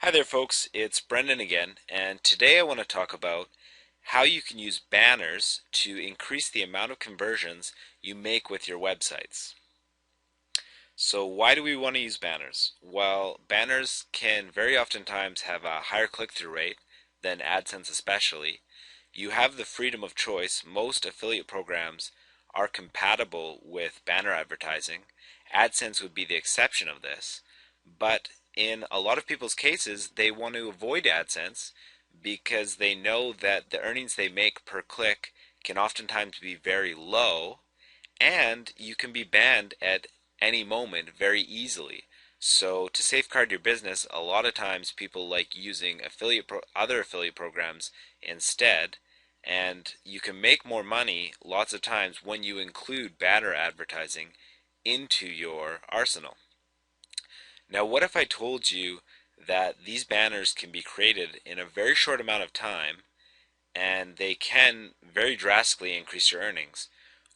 Hi there folks, it's Brendan again, and today I want to talk about how you can use banners to increase the amount of conversions you make with your websites. So why do we want to use banners? Well, banners can very oftentimes have a higher click-through rate than AdSense especially. You have the freedom of choice. Most affiliate programs are compatible with banner advertising. AdSense would be the exception of this, but in a lot of people's cases, they want to avoid AdSense because they know that the earnings they make per click can oftentimes be very low, and you can be banned at any moment very easily. So to safeguard your business, a lot of times people like using other affiliate programs instead, and you can make more money lots of times when you include banner advertising into your arsenal. Now, what if I told you that these banners can be created in a very short amount of time and they can very drastically increase your earnings?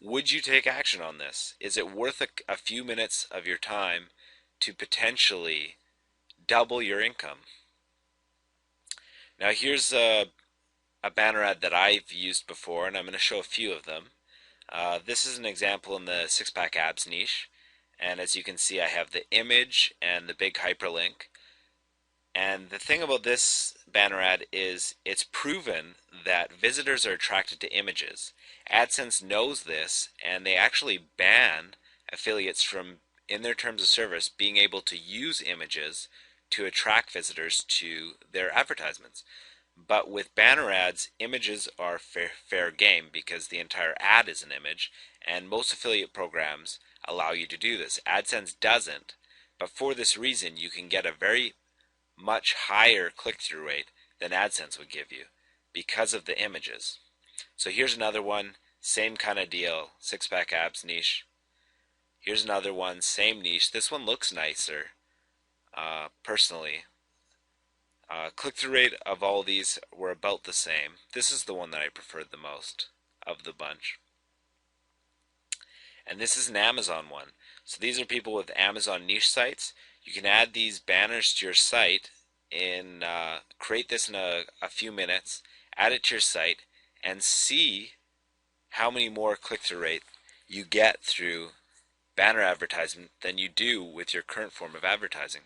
Would you take action on this? Is it worth a few minutes of your time to potentially double your income? Now, here's a banner ad that I've used before, and I'm going to show a few of them. This is an example in the six-pack abs niche, and as you can see, I have the image and the big hyperlink. And the thing about this banner ad is it's proven that visitors are attracted to images. AdSense knows this, and they actually ban affiliates from, in their terms of service, being able to use images to attract visitors to their advertisements. But with banner ads, images are fair game because the entire ad is an image, and most affiliate programs allow you to do this. AdSense doesn't, but for this reason, you can get a very much higher click-through rate than AdSense would give you because of the images. So here's another one, same kind of deal, six-pack abs niche. Here's another one, same niche. This one looks nicer, personally. Click-through rate of all these were about the same. This is the one that I preferred the most of the bunch. And this is an Amazon one. So these are people with Amazon niche sites. You can add these banners to your site in create this in a few minutes, add it to your site, and see how many more click-through rate you get through banner advertisement than you do with your current form of advertising.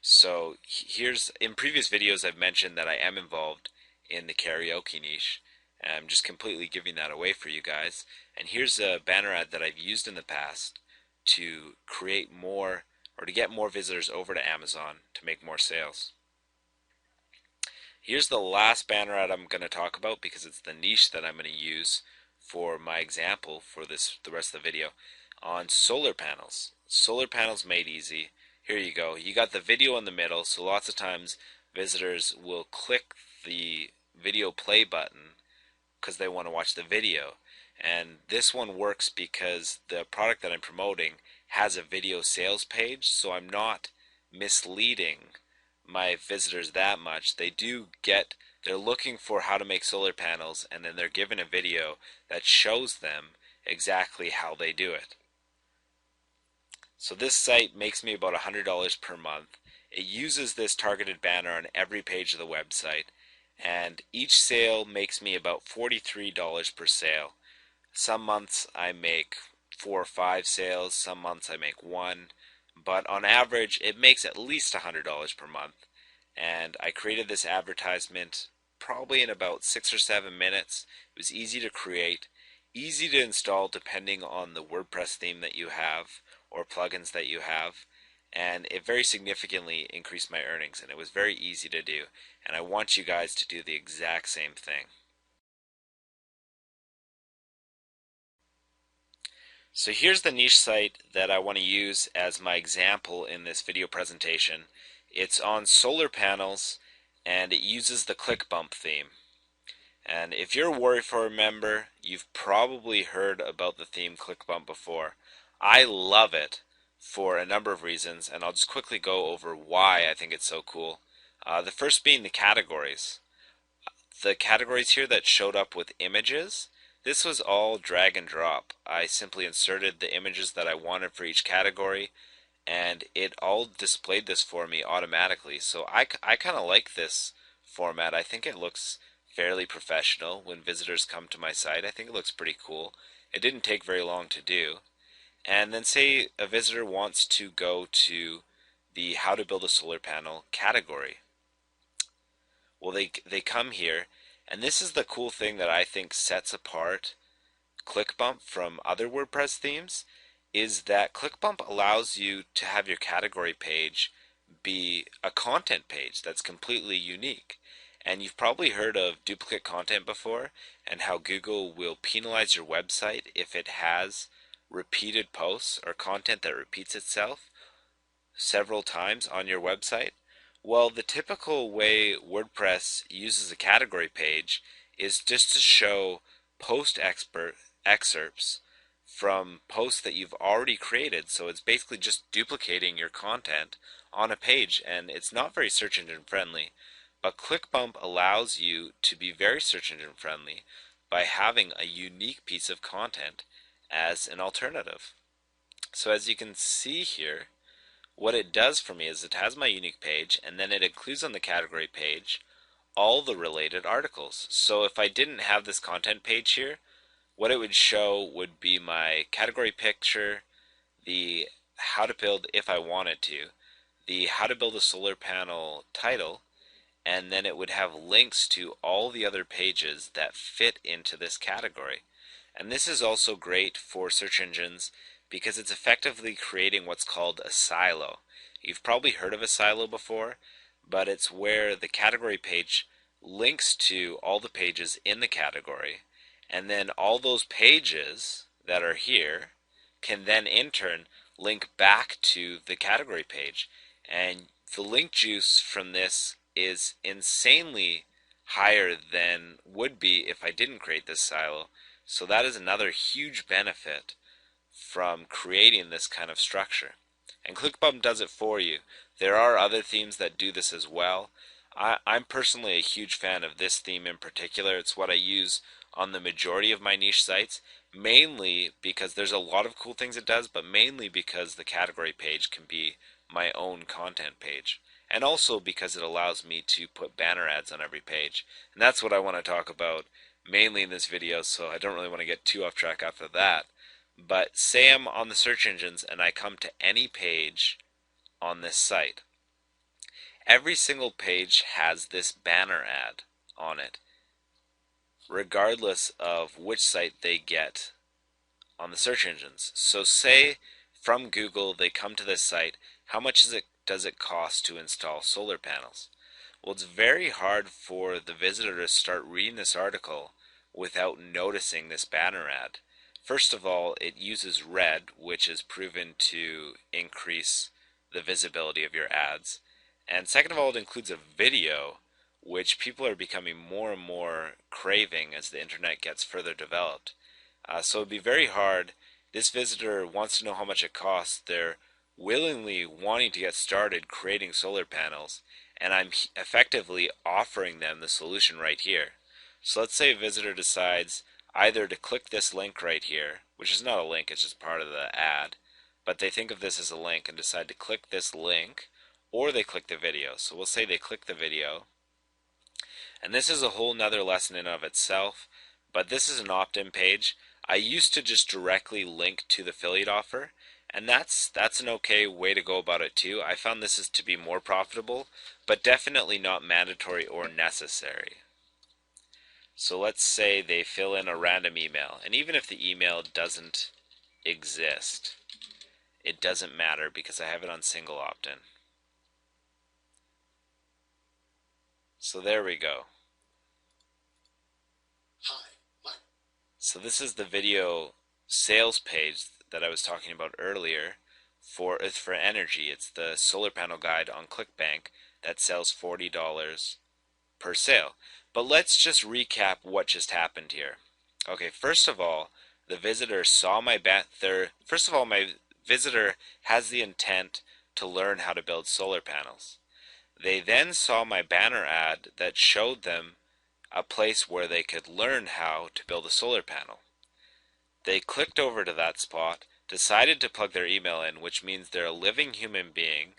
So here's, in previous videos I've mentioned that I am involved in the karaoke niche. And I'm just completely giving that away for you guys. And here's a banner ad that I've used in the past to create more or to get more visitors over to Amazon to make more sales. Here's the last banner ad I'm going to talk about because it's the niche that I'm going to use for my example for the rest of the video on solar panels. Solar panels made easy. Here you go. You got the video in the middle, so lots of times visitors will click the video play button because they want to watch the video. And this one works because the product that I'm promoting has a video sales page, so I'm not misleading my visitors that much. They're looking for how to make solar panels, and then they're given a video that shows them exactly how they do it. So this site makes me about $100 per month. It uses this targeted banner on every page of the website, and each sale makes me about $43 per sale. Some months I make 4 or 5 sales, some months I make one, but on average it makes at least $100 per month. And I created this advertisement probably in about 6 or 7 minutes. It was easy to create, easy to install depending on the WordPress theme that you have or plugins that you have, and it very significantly increased my earnings, and it was very easy to do, and I want you guys to do the exact same thing. So here's the niche site that I want to use as my example in this video presentation. It's on solar panels, and it uses the click bump theme. And if you're a Worry4 member, you've probably heard about the theme click bump before. I love it for a number of reasons, and I'll just quickly go over why I think it's so cool. The first being the categories. The categories here that showed up with images, this was all drag and drop. I simply inserted the images that I wanted for each category, and it all displayed this for me automatically. So I kind of like this format. I think it looks fairly professional when visitors come to my site. I think it looks pretty cool. It didn't take very long to do. And then say a visitor wants to go to the how to build a solar panel category. Well, they come here, and this is the cool thing that I think sets apart ClickBump from other WordPress themes, is that ClickBump allows you to have your category page be a content page that's completely unique. And you've probably heard of duplicate content before, and how Google will penalize your website if it has repeated posts or content that repeats itself several times on your website. Well, the typical way WordPress uses a category page is just to show post excerpts from posts that you've already created. So it's basically just duplicating your content on a page, and it's not very search engine friendly. But ClickBump allows you to be very search engine friendly by having a unique piece of content as an alternative. So as you can see here, what it does for me is it has my unique page, and then it includes on the category page all the related articles. So if I didn't have this content page here, what it would show would be my category picture, the how to build if I wanted to, the how to build a solar panel title, and then it would have links to all the other pages that fit into this category. And this is also great for search engines because it's effectively creating what's called a silo. You've probably heard of a silo before, but it's where the category page links to all the pages in the category, and then all those pages that are here can then in turn link back to the category page. And the link juice from this is insanely higher than would be if I didn't create this silo. So that is another huge benefit from creating this kind of structure. And ClickBump does it for you. There are other themes that do this as well. I'm personally a huge fan of this theme in particular. It's what I use on the majority of my niche sites, mainly because there's a lot of cool things it does, but mainly because the category page can be my own content page. And also because it allows me to put banner ads on every page. And that's what I want to talk about mainly in this video, so I don't really want to get too off track after that. But say I'm on the search engines and I come to any page on this site. Every single page has this banner ad on it, regardless of which site they get on the search engines. So say from Google they come to this site, how much does it cost to install solar panels? Well, it's very hard for the visitor to start reading this article without noticing this banner ad. First of all, it uses red, which is proven to increase the visibility of your ads. And second of all, it includes a video, which people are becoming more and more craving as the internet gets further developed. So it'd be very hard. This visitor wants to know how much it costs. They're willingly wanting to get started creating solar panels, and I'm effectively offering them the solution right here. So let's say a visitor decides either to click this link right here, which is not a link, it's just part of the ad, but they think of this as a link and decide to click this link, or they click the video. So we'll say they click the video, and this is a whole nother lesson in and of itself, but this is an opt-in page. I used to just directly link to the affiliate offer, and that's an okay way to go about it too. I found this is to be more profitable, but definitely not mandatory or necessary. So let's say they fill in a random email, and even if the email doesn't exist, it doesn't matter because I have it on single opt-in. So there we go. So this is the video sales page that I was talking about earlier it's for energy. It's the solar panel guide on ClickBank that sells $40 per sale. But let's just recap what just happened here. Okay, first of all, the visitor saw my first of all, my visitor has the intent to learn how to build solar panels. They then saw my banner ad that showed them a place where they could learn how to build a solar panel. They clicked over to that spot, decided to plug their email in, which means they're a living human being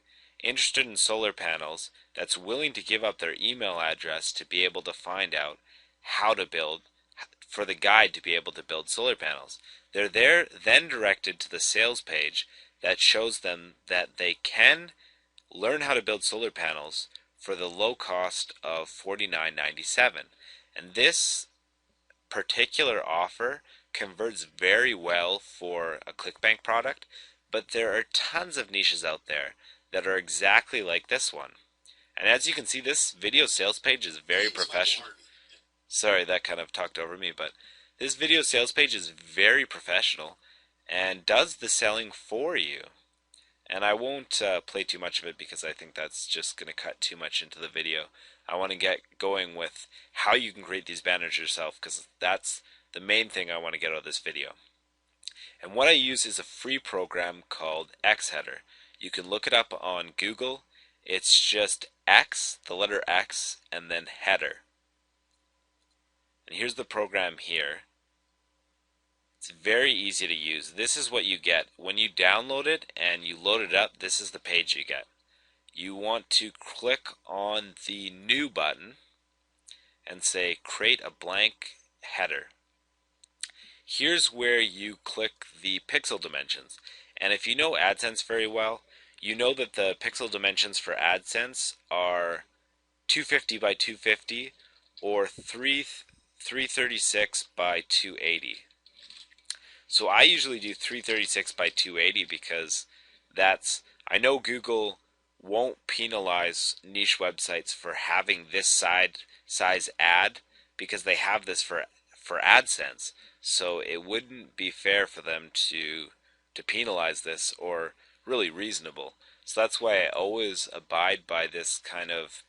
interested in solar panels that's willing to give up their email address to be able to find out how to build, for the guide to be able to build solar panels. They're there then directed to the sales page that shows them that they can learn how to build solar panels for the low cost of $49.97. And this particular offer converts very well for a ClickBank product, but there are tons of niches out there that are exactly like this one. And as you can see, this video sales page is very professional. Sorry, that kind of talked over me, but this video sales page is very professional and does the selling for you. And I won't play too much of it because I think that's just going to cut too much into the video. I want to get going with how you can create these banners yourself, because that's the main thing I want to get out of this video. And what I use is a free program called Xheader. You can look it up on Google. It's just X, the letter X, and then header. And here's the program here. It's very easy to use. This is what you get. When you download it and you load it up, this is the page you get. You want to click on the New button and say Create a blank header. Here's where you click the pixel dimensions. And if you know AdSense very well, you know that the pixel dimensions for AdSense are 250 by 250 or 336 by 280. So I usually do 336 by 280 because I know Google won't penalize niche websites for having this size ad because they have this for AdSense. So it wouldn't be fair for them to penalize this, or really reasonable. So that's why I always abide by this kind of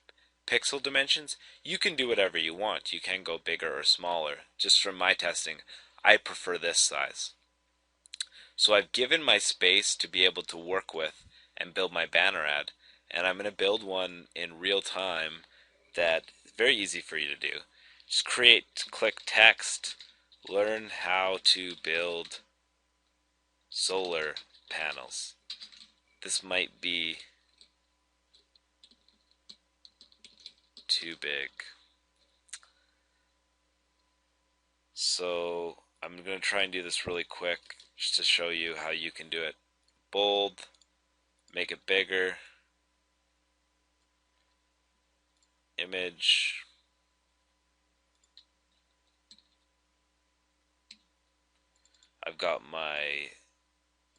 pixel dimensions. You can do whatever you want. You can go bigger or smaller. Just from my testing, I prefer this size. So I've given my space to be able to work with and build my banner ad, and I'm going to build one in real time that is very easy for you to do. Just click text, learn how to build solar panels. This might be too big. So I'm going to try and do this really quick just to show you how you can do it. Bold, make it bigger, image, I've got my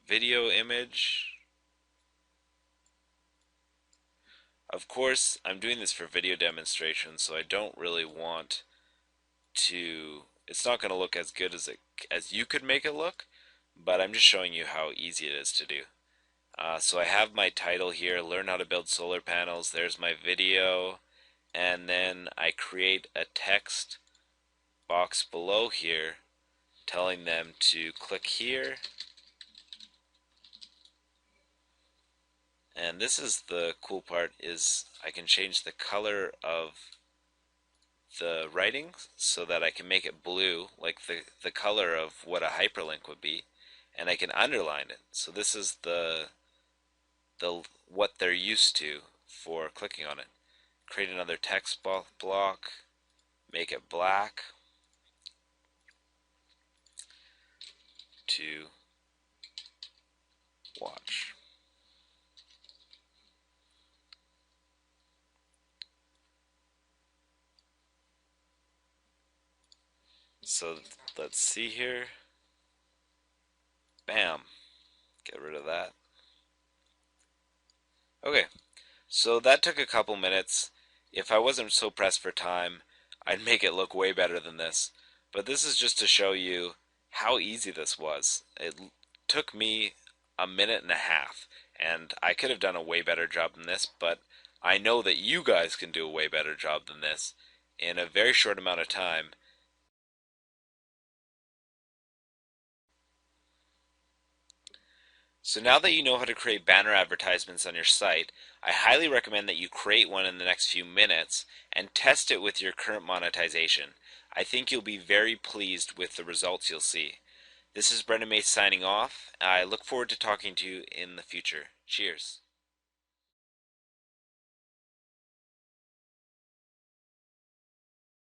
video image. Of course, I'm doing this for video demonstration, so I don't really want to, it's not going to look as good as you could make it look, but I'm just showing you how easy it is to do. So I have my title here, Learn How to Build Solar Panels. There's my video, and then I create a text box below here telling them to click here. And this is the cool part, is I can change the color of the writing so that I can make it blue, like the color of what a hyperlink would be, and I can underline it. So this is the what they're used to for clicking on it. Create another text block, make it black to watch. So let's see here. Bam. Get rid of that. Okay, so that took a couple minutes. If I wasn't so pressed for time, I'd make it look way better than this. But this is just to show you how easy this was. It took me a minute and a half, and I could have done a way better job than this, but I know that you guys can do a way better job than this in a very short amount of time. So now that you know how to create banner advertisements on your site, I highly recommend that you create one in the next few minutes and test it with your current monetization. I think you'll be very pleased with the results you'll see. This is Brendan Mace signing off. I look forward to talking to you in the future. Cheers.